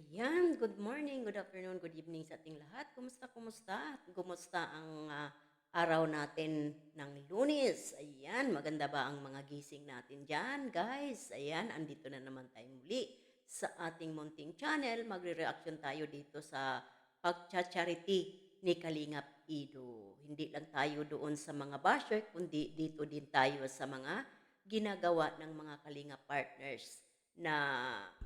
Ayan, good morning, good afternoon, good evening sa ating lahat. Kumusta? Kumusta ang araw natin ng Lunes? Ayan, maganda ba ang mga gising natin dyan, guys? Ayan, andito na naman tayo muli sa ating munting channel. Magre-reaction tayo dito sa pagcha-charity ni Kalingap Ido. Hindi lang tayo doon sa mga basher, kundi dito din tayo sa mga ginagawa ng mga Kalingap partners na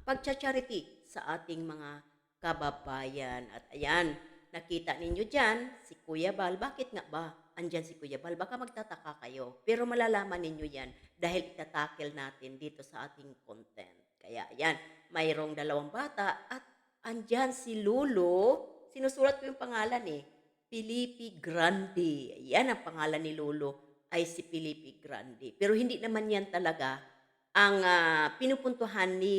pagcha-charity sa ating mga kababayan. At ayan, nakita ninyo dyan, si Kuya Bal. Bakit nga ba andyan si Kuya Bal? Baka magtataka kayo. Pero malalaman ninyo yan dahil itatakel natin dito sa ating content. Kaya ayan, mayroong dalawang bata at andyan si Lolo. Sinusulat ko yung pangalan eh. Felipe Grande. Ayan ang pangalan ni Lolo ay si Felipe Grande. Pero hindi naman yan talaga ang pinupuntuhan ni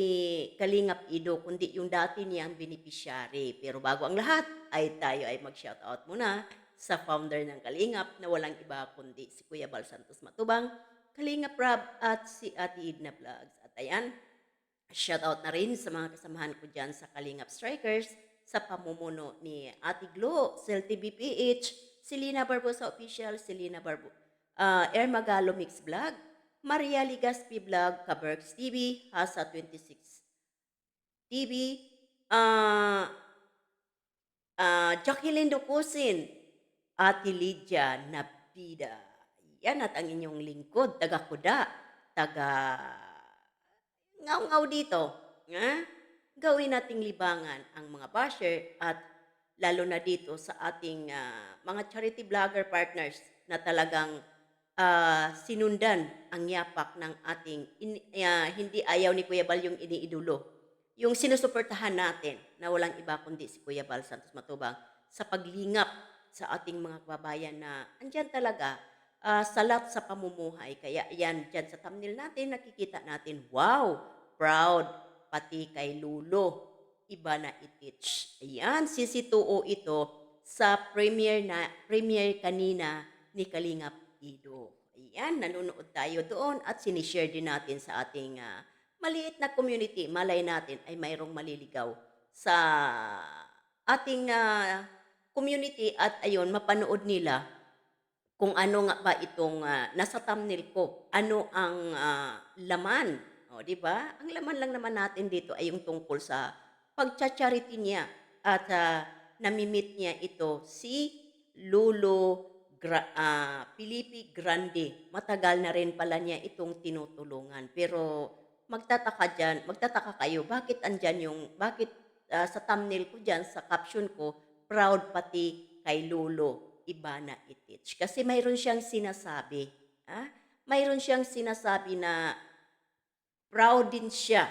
Kalingap Ido kundi yung dati niyang beneficiary. Pero bago ang lahat ay tayo ay mag-shoutout muna sa founder ng Kalingap na walang iba kundi si Kuya Bal Santos Matubang, Kalingap Rab at si Ate Edna Vlogs. At ayan, shoutout na rin sa mga kasamahan ko dyan sa Kalingap Strikers sa pamumuno ni Ate Glo, Cel TVPH, Selena Barbosa Official, Selena Air Magalo Mix Vlog, Maria Ligaspi Vlog, Kabergs TV, Hasa 26 TV, ah Jacqueline Ducusin, Ate Lydia Nabida. Yan at ang inyong lingkod, taga Kuda, taga ngaw-ngaw dito. Gawin nating libangan ang mga basher at lalo na dito sa ating mga charity vlogger partners na talagang sinundan ang yapak ng ating hindi ayaw ni Kuya Bal yung iniidolo. Yung sinusuportahan natin na walang iba kundi si Kuya Bal Santos Matubang sa paglingap sa ating mga kababayan na andyan talaga salat sa pamumuhay. Kaya yan, dyan sa thumbnail natin, nakikita natin, wow, proud, pati kay Lulo, iba na itich. Ayan, sisituo ito sa premiere kanina ni Kalingap Ido. Ayan, nanonood tayo doon at sinishare din natin sa ating maliit na community. Malay natin ay mayroong maliligaw sa ating community at ayun, mapanood nila kung ano nga ba itong nasa thumbnail ko. Ano ang laman? O, di ba? Ang laman lang naman natin dito ay yung tungkol sa pagcha-charity niya at namimit niya ito si Lolo Felipe Grande. Matagal na rin pala niya itong tinutulungan. Pero magtataka kayo, bakit andyan bakit sa thumbnail ko dyan, sa caption ko, proud pati kay Lolo Ibana Itich. Kasi mayroon siyang sinasabi, mayroon siyang sinasabi na proud din siya.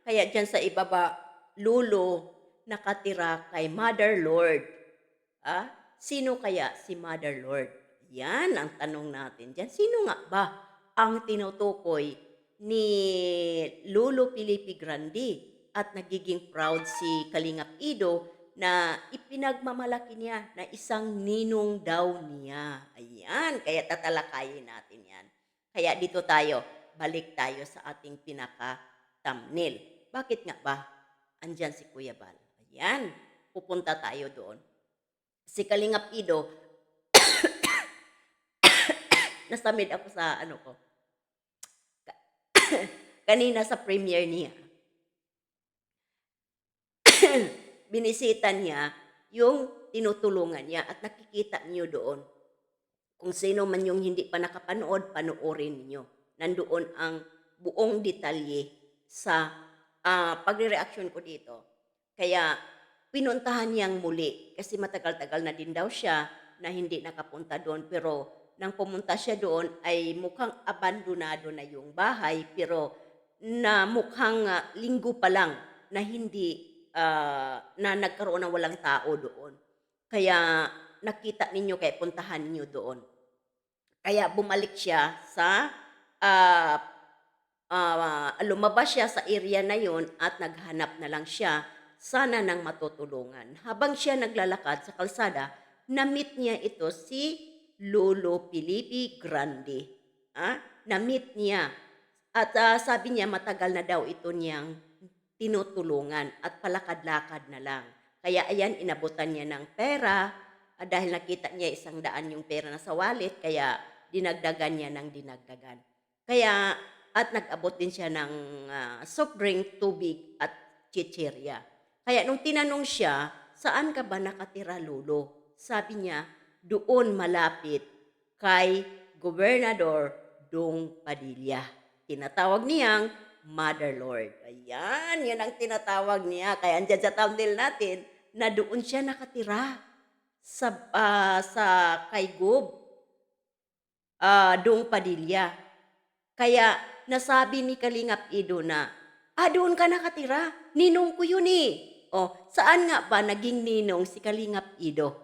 Kaya dyan sa ibaba, Lolo, nakatira kay Mother Lord. Sino kaya si Mother Lord? Yan ang tanong natin dyan. Sino nga ba ang tinutukoy ni Lolo Felipe Grande at nagiging proud si Kalingap Ido na ipinagmamalaki niya na isang ninong daw niya. Ayan, kaya tatalakayin natin yan. Kaya dito tayo, balik tayo sa ating pinaka-thumbnail. Bakit nga ba andyan si Kuya Bal? Ayan, pupunta tayo doon. Si Kalingap Ido, nasamid ako sa ano ko, kanina sa premiere niya. Binisita niya yung tinutulungan niya at nakikita niyo doon. Kung sino man yung hindi pa nakapanood, panoorin niyo. Nandoon ang buong detalye sa pagre-reaction ko dito. Kaya pinuntahan niyang muli kasi matagal-tagal na din daw siya na hindi nakapunta doon. Pero nang pumunta siya doon ay mukhang abandonado na yung bahay pero na mukhang linggo pa lang na hindi na nagkaroon ng walang tao doon. Kaya nakita ninyo, kaya puntahan ninyo doon. Kaya bumalik siya sa lumabas siya sa area na yon at naghanap na lang siya sana ng matutulungan. Habang siya naglalakad sa kalsada, na-meet niya ito si Lolo Felipe Grande. Na-meet niya. At sabi niya matagal na daw ito niyang tinutulungan at palakad-lakad na lang. Kaya ayan, inabutan niya ng pera, dahil nakita niya 100 yung pera na sa wallet, kaya dinagdagan niya ng dinagdagan. Kaya at nag-abot din siya ng, soft drink, tubig at chichirya. Kaya nung tinanong siya, "Saan ka ba nakatira, lolo?" Sabi niya, "Doon malapit kay Gobernador Dong Padilla." Tinatawag niyang Mother Lord. Ayan, 'yan ang tinatawag niya. Kaya andiyan sa thumbnail natin na doon siya nakatira sa kay Dong Padilla. Kaya nasabi ni Kalingap Ido na, doon ka nakatira, ninong ko yun eh." O, saan nga ba naging ninong si Kalingap Ido?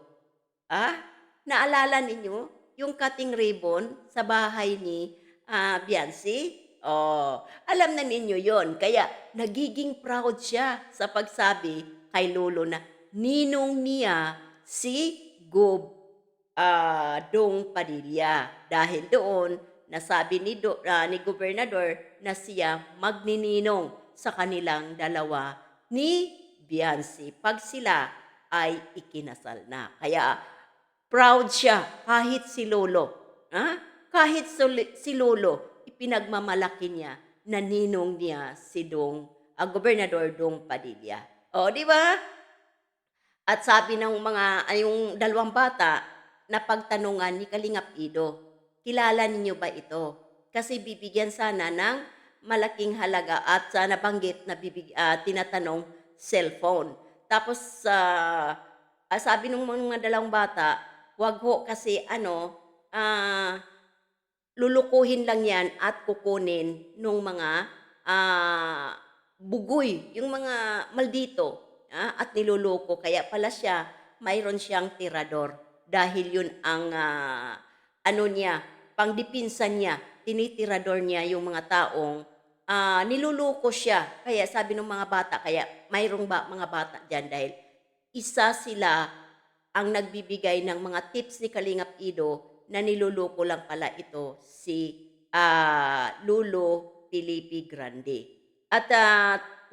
Ah, naalala ninyo yung cutting ribbon sa bahay ni, Biancy? Oh, alam na ninyo yon. Kaya nagiging proud siya sa pagsabi kay lolo na ninong niya si Dong Padilla. Dahil doon nasabi ni gobernador na siya magnininong sa kanilang dalawa ni Biancy 'pag sila ay ikinasal na. Kaya proud siya kahit si lolo, kahit si lolo ipinagmamalaki niya na ninong niya si Gobernador Dong Padilla. Oh, 'di ba? At sabi ng yung dalawang bata na pagtanungan ni Kalingap Ido, "Kilala ninyo ba ito?" Kasi bibigyan sana ng malaking halaga at nabanggit na tinatanong cellphone. Tapos, sabi ng mga dalawang bata, "Wag ho kasi ano, lulukuhin lang 'yan at kukunin nung mga, bugoy, yung mga maldito, at niloloko kaya pala siya mayroon siyang tirador dahil yun ang, ano niya, pangdipinsa niya, tinitirador niya yung mga taong, niloloko siya." Kaya sabi ng mga bata, kaya mayroong mga bata diyan dahil isa sila ang nagbibigay ng mga tips ni Kalingap Ido na niloloko lang pala ito si, Lolo Felipe Grande. At,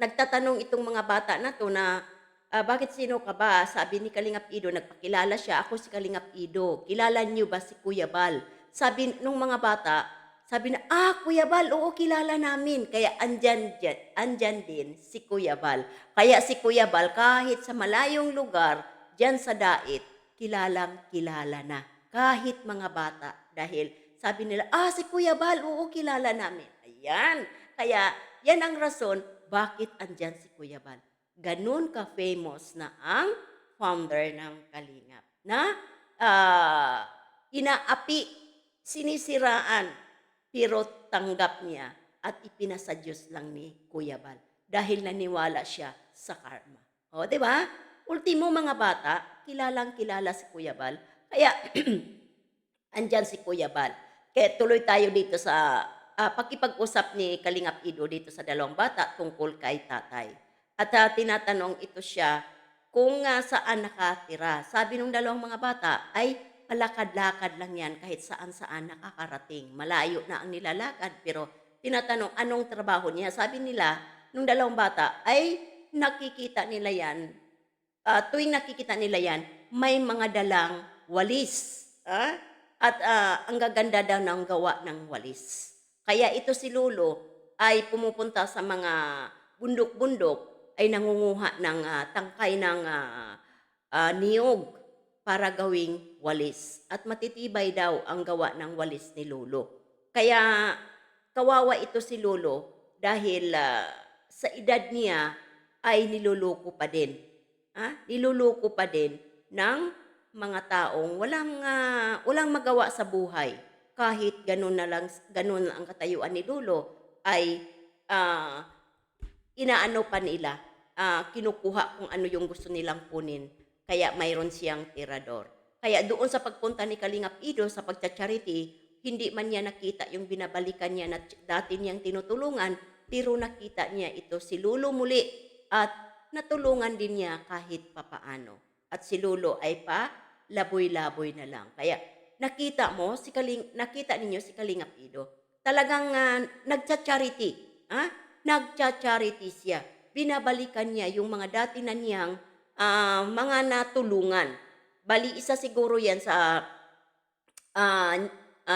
nagtatanong itong mga bata na 'to na, "Bakit sino ka ba?" Sabi ni Kalingap Ido, nagpakilala siya, "Ako si Kalingap Ido, kilala niyo ba si Kuya Bal?" Sabi nung mga bata, sabi na, Kuya Bal, oo kilala namin." Kaya andyan din si Kuya Bal. Kaya si Kuya Bal kahit sa malayong lugar diyan sa dait, kilalang-kilala na kahit mga bata dahil sabi nila, si Kuya Bal, oo kilala namin." Ayan, kaya yan ang rason bakit andyan si Kuya Bal. Ganun ka-famous na ang founder ng Kalingap na, inaapi, sinisiraan, pero tanggap niya at ipinasa Diyos lang ni Kuya Bal dahil naniwala siya sa karma. O, 'di ba? Ultimo mga bata, kilalang-kilala si Kuya Bal. Kaya andiyan si Kuya Bal. Kaya tuloy tayo dito sa, pakikipag-usap ni Kalingap Ido dito sa dalawang bata tungkol kay tatay. At, tinatanong ito siya kung, saan nakatira. Sabi nung dalawang mga bata ay palakad-lakad lang 'yan kahit saan-saan nakakarating. Malayo na ang nilalakad pero tinatanong anong trabaho niya. Sabi nila nung dalawang bata ay nakikita nila 'yan, tuwing nakikita nila 'yan may mga dalang walis, at, ang gaganda daw ng gawa ng walis. Kaya ito si lolo ay pumupunta sa mga bundok-bundok, ay nangunguha ng, tangkay ng, niyog para gawing walis at matitibay daw ang gawa ng walis ni lolo. Kaya kawawa ito si lolo dahil, sa edad niya ay niloloko pa din, niloloko pa din ng mga taong walang magawa sa buhay. Kahit gano'n ang katayuan ni lolo ay, inaano pa nila, kinukuha kung ano yung gusto nilang kunin, kaya mayroon siyang tirador. Kaya doon sa pagpunta ni Kalingap Ido sa pagcha-charity, hindi man niya nakita yung binabalikan niya na dati niyang tinutulungan, pero nakita niya ito si lolo muli at natulungan din niya kahit papaano. At si lolo ay laboy-laboy na lang. Kaya nakita ninyo si Kalingap Ido, talagang, nagcha-charity, nagcha-charity siya. binabalikan niya yung mga dati na niyang, mga natulungan. Bali isa siguro 'yan sa, ah,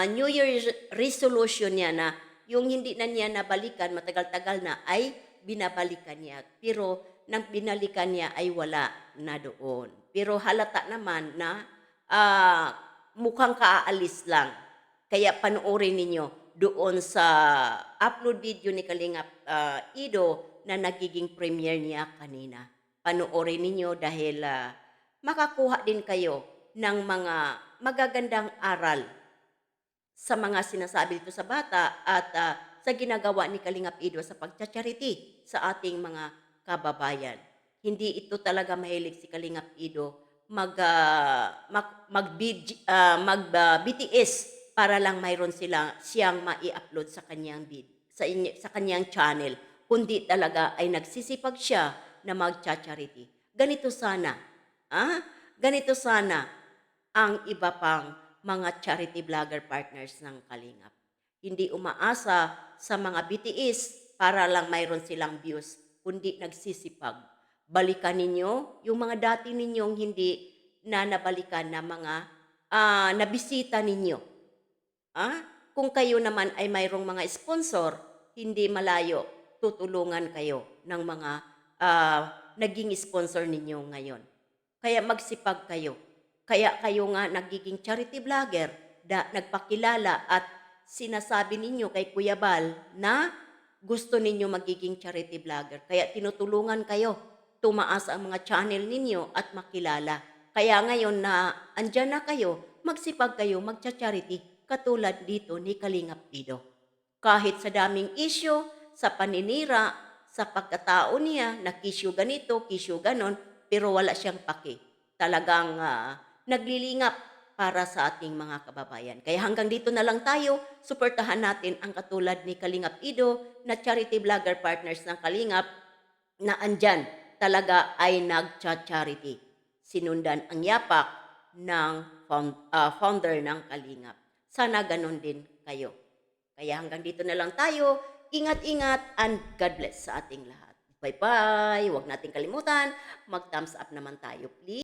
New Year's resolution niya na yung hindi na niya nabalikan matagal-tagal na ay binabalikan niya. Pero nang binalikan niya ay wala na doon. Pero halata naman na, mukhang kaalis lang. Kaya panoorin ninyo doon sa upload video ni Kalingap, Ido na nagiging premiere niya kanina. Panoorin ninyo dahil, makakuha din kayo ng mga magagandang aral sa mga sinasabi dito sa bata at, sa ginagawa ni Kalingap Ido sa pagcha-charity sa ating mga kababayan. Hindi ito talaga mahilig si Kalingap Ido BTS para lang mayroon siyang mai-upload sa kanyang sa kanyang channel, kundi talaga ay nagsisipag siya na magcha-charity. Ganito sana ang iba pang mga charity vlogger partners ng Kalingap. Hindi umaasa sa mga BTS para lang mayroon silang views, kundi nagsisipag. Balikan ninyo yung mga dati ninyong hindi na nabalikan na mga, nabisita ninyo. Kung kayo naman ay mayroong mga sponsor, hindi malayo, tutulungan kayo ng mga, naging sponsor ninyo ngayon. Kaya magsipag kayo. Kaya kayo nga nagiging charity vlogger, nagpakilala at sinasabi ninyo kay Kuya Bal na gusto ninyo magiging charity vlogger. Kaya tinutulungan kayo, tumaas ang mga channel ninyo at makilala. Kaya ngayon na andyan na kayo, magsipag kayo, magcha-charity katulad dito ni Kalingap Ido. Kahit sa daming issue, sa paninira, sa pagkatao niya, na kisyo ganito, kisyo ganon, pero wala siyang paki. Talagang, naglilingap para sa ating mga kababayan. Kaya hanggang dito na lang tayo, suportahan natin ang katulad ni Kalingap Ido na charity vlogger partners ng Kalingap na andyan talaga ay nagcha-charity. Sinundan ang yapak ng founder ng Kalingap. Sana ganon din kayo. Kaya hanggang dito na lang tayo. Ingat-ingat and God bless sa ating lahat. Bye-bye! Huwag nating kalimutan, mag-thumbs up naman tayo, please.